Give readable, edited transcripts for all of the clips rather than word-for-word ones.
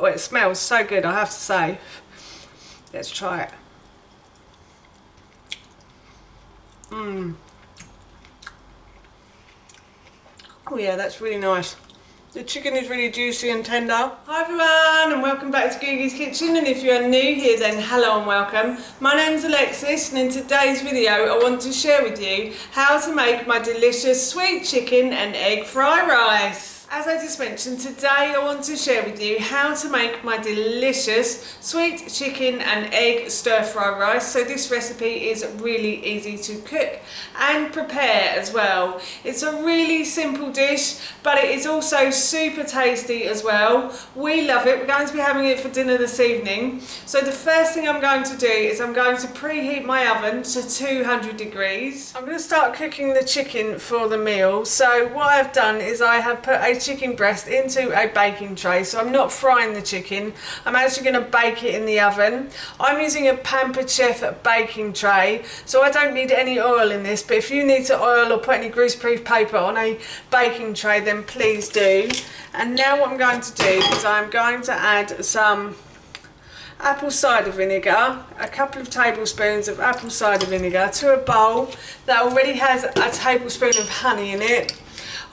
Oh, it smells so good, I have to say. Let's try it. Oh yeah, that's really nice. The chicken is really juicy and tender. Hi everyone, and welcome back to Googie's Kitchen, and if you are new here then hello and welcome. My name's Alexis, and in today's video I want to share with you how to make my delicious sweet chicken and egg fried rice. As I just mentioned, today I want to share with you how to make my delicious sweet chicken and egg stir fry rice. So this recipe is really easy to cook and prepare as well. It's a really simple dish, but it is also super tasty as well. We love it. We're going to be having it for dinner this evening. So the first thing I'm going to do is I'm going to preheat my oven to 200 degrees. I'm going to start cooking the chicken for the meal. So what I've done is I have put a chicken breast into a baking tray, so I'm not frying the chicken, I'm actually going to bake it in the oven. I'm using a Pampered Chef baking tray, so I don't need any oil in this, but if you need to oil or put any greaseproof paper on a baking tray, then please do. And now what I'm going to do is I'm going to add some apple cider vinegar, a couple of tablespoons of apple cider vinegar to a bowl that already has a tablespoon of honey in it.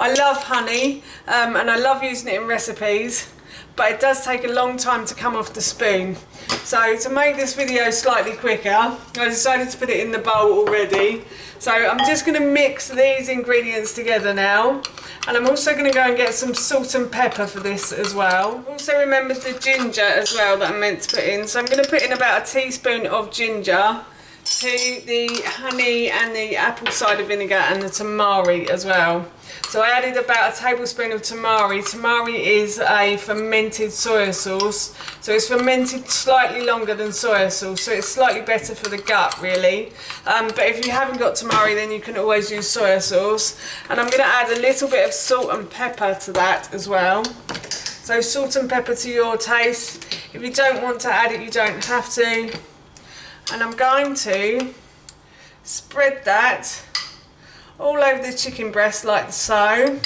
I love honey and I love using it in recipes, but it does take a long time to come off the spoon. So to make this video slightly quicker, I decided to put it in the bowl already. So I'm just going to mix these ingredients together now, and I'm also going to go and get some salt and pepper for this as well. I've also remembered the ginger as well that I meant to put in, so I'm going to put in about a teaspoon of ginger to the honey and the apple cider vinegar and the tamari as well. So I added about a tablespoon of tamari. Tamari is a fermented soya sauce, so it's fermented slightly longer than soya sauce, so it's slightly better for the gut really. But if you haven't got tamari, then you can always use soya sauce. And I'm going to add a little bit of salt and pepper to that as well. So salt and pepper to your taste. If you don't want to add it, you don't have to. And I'm going to spread that all over the chicken breast like so. And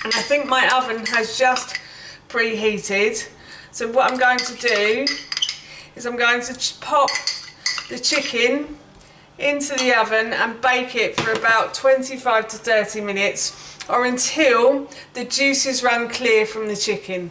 I think my oven has just preheated. So what I'm going to do is I'm going to pop the chicken into the oven and bake it for about 25 to 30 minutes, or until the juices run clear from the chicken.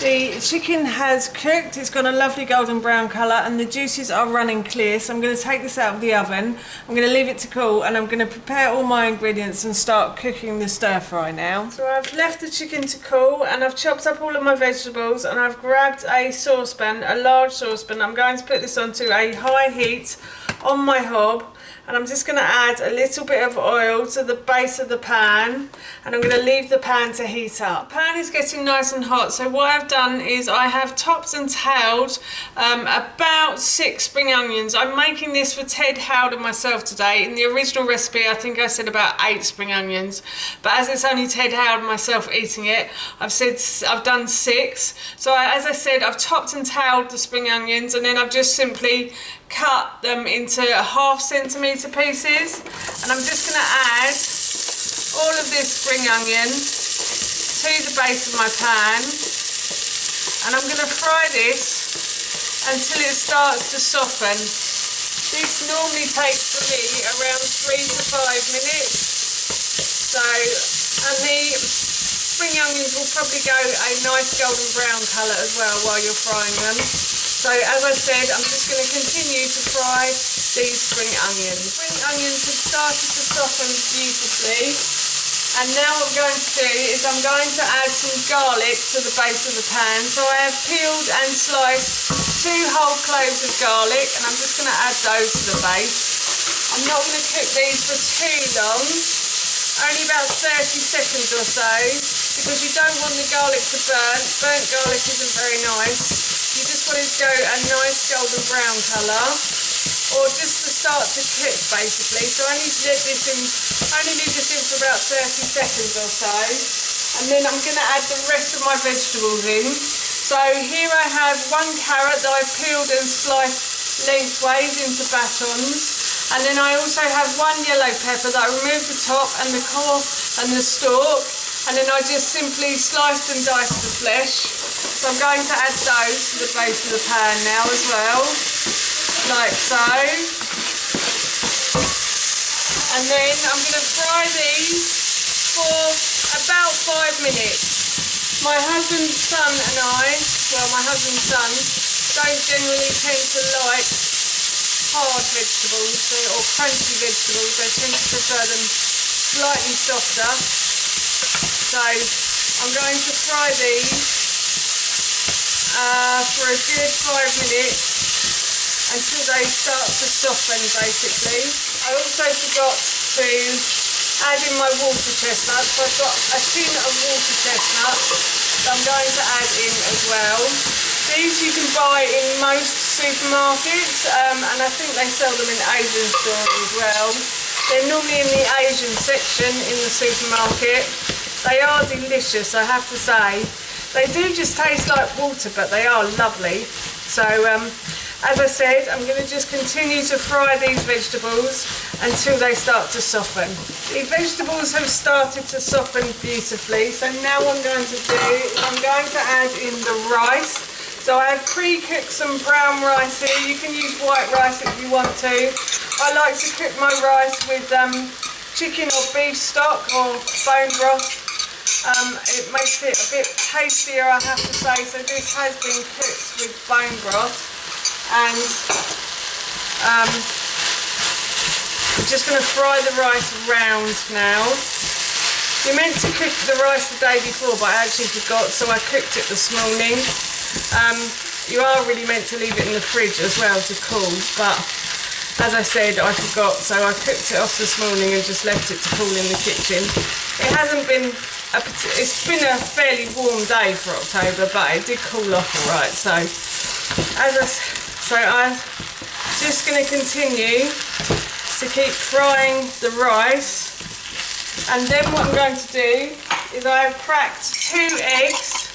The chicken has cooked, it's got a lovely golden brown colour and the juices are running clear, so I'm going to take this out of the oven, I'm going to leave it to cool, and I'm going to prepare all my ingredients and start cooking the stir fry now. So I've left the chicken to cool and I've chopped up all of my vegetables, and I've grabbed a saucepan, a large saucepan. I'm going to put this onto a high heat on my hob, and I'm just going to add a little bit of oil to the base of the pan, and I'm going to leave the pan to heat up. The pan is getting nice and hot, so what I've done is I have topped and tailed about 6 spring onions. I'm making this for Ted, Howard and myself today. In the original recipe I think I said about 8 spring onions, but as it's only Ted, Howard and myself eating it, I've done 6. So as I said, I've topped and tailed the spring onions, and then I've just simply cut them into 1/2 centimetre pieces, and I'm just going to add all of this spring onion to the base of my pan, and I'm going to fry this until it starts to soften. This normally takes for me around 3 to 5 minutes. So, and the spring onions will probably go a nice golden brown colour as well while you're frying them. So as I said, I'm just going to continue to fry these spring onions. Spring onions have started to soften beautifully, and now what I'm going to do is I'm going to add some garlic to the base of the pan. So I have peeled and sliced 2 whole cloves of garlic, and I'm just going to add those to the base. I'm not going to cook these for too long, only about 30 seconds or so, because you don't want the garlic to burn. Burnt garlic isn't very nice. You just want it to go a nice golden brown colour, or just to start to cook basically. So I need to let this in, only leave this in for about 30 seconds or so, and then I'm going to add the rest of my vegetables in. So here I have 1 carrot that I've peeled and sliced lengthways into batons, and then I also have 1 yellow pepper that I removed the top and the core and the stalk, and then I just simply sliced and diced the flesh. So I'm going to add those to the base of the pan now as well, like so. And then I'm going to fry these for about 5 minutes. My husband's son and my husband's son don't generally tend to like hard vegetables or crunchy vegetables. They tend to prefer them slightly softer. So I'm going to fry these for a good 5 minutes until they start to soften, basically. I also forgot to add in my water chestnuts. So I've got a tin of water chestnuts that I'm going to add in as well. These you can buy in most supermarkets, and I think they sell them in Asian stores as well. They're normally in the Asian section in the supermarket. They are delicious, I have to say. They do just taste like water, but they are lovely. So as I said, I'm going to just continue to fry these vegetables until they start to soften. The vegetables have started to soften beautifully, so now what I'm going to do is I'm going to add in the rice. So I have pre-cooked some brown rice here. You can use white rice if you want to. I like to cook my rice with chicken or beef stock or bone broth. It makes it a bit tastier, I have to say. So this has been cooked with bone broth, and I'm just going to fry the rice round now. You're meant to cook the rice the day before, but I actually forgot, so I cooked it this morning. You are really meant to leave it in the fridge as well to cool, but as I said, I forgot, so I cooked it off this morning and just left it to cool in the kitchen. It hasn't been it's been a fairly warm day for October, but it did cool off alright. So I'm just going to continue to keep frying the rice, and then what I'm going to do is I have cracked 2 eggs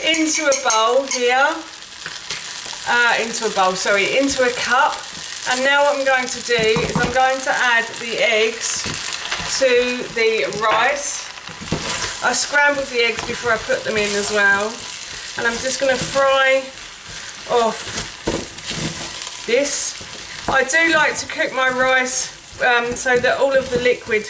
into a bowl here, into a cup. And now what I'm going to do is I'm going to add the eggs to the rice. I scrambled the eggs before I put them in as well, and I'm just going to fry off this. I do like to cook my rice so that all of the liquid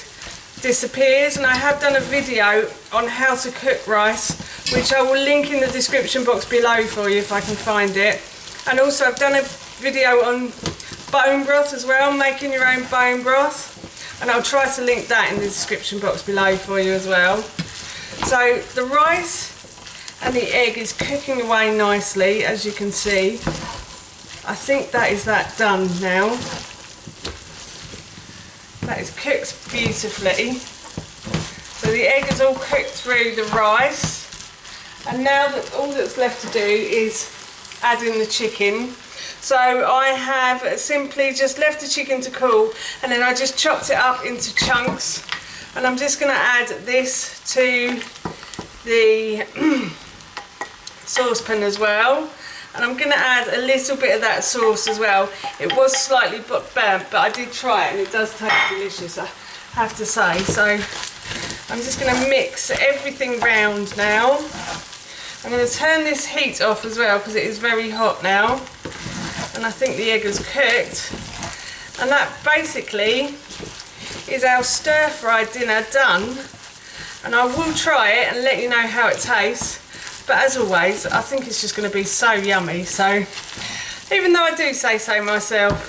disappears, and I have done a video on how to cook rice, which I will link in the description box below for you if I can find it. And also I've done a video on bone broth as well, making your own bone broth, and I'll try to link that in the description box below for you as well. So the rice and the egg is cooking away nicely, as you can see. I think that is done now. That is cooked beautifully. So the egg is all cooked through the rice, and now all that's left to do is add in the chicken. So I have simply just left the chicken to cool, and then I just chopped it up into chunks, and I'm just going to add this to the saucepan as well, and I'm going to add a little bit of that sauce as well. It was slightly burnt, but I did try it and it does taste delicious, I have to say. So I'm just going to mix everything round now. I'm going to turn this heat off as well because it is very hot now, and I think the egg is cooked. And that basically is our stir-fried dinner done, and I will try it and let you know how it tastes. But as always, I think it's just going to be so yummy. So even though I do say so myself,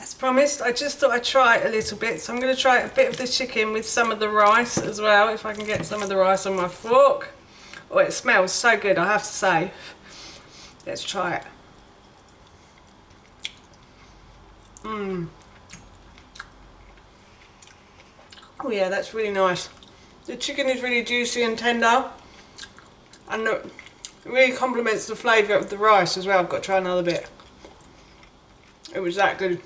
as promised, I just thought I'd try it a little bit. So I'm going to try a bit of the chicken with some of the rice as well, if I can get some of the rice on my fork. Oh, it smells so good, I have to say. Let's try it. Oh yeah, that's really nice. The chicken is really juicy and tender, and it really complements the flavour of the rice as well. I've got to try another bit. It was that good.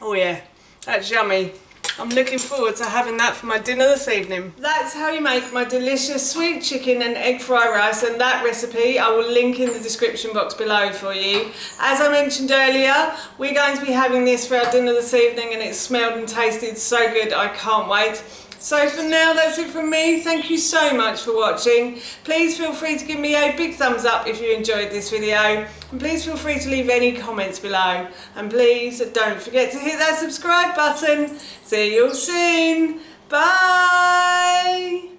Oh yeah, that's yummy. I'm looking forward to having that for my dinner this evening. That's how you make my delicious sweet chicken and egg fried rice, and that recipe I will link in the description box below for you. As I mentioned earlier, we're going to be having this for our dinner this evening, and it smelled and tasted so good, I can't wait. So for now, that's it from me. Thank you so much for watching. Please feel free to give me a big thumbs up if you enjoyed this video. And please feel free to leave any comments below. And please don't forget to hit that subscribe button. See you all soon. Bye.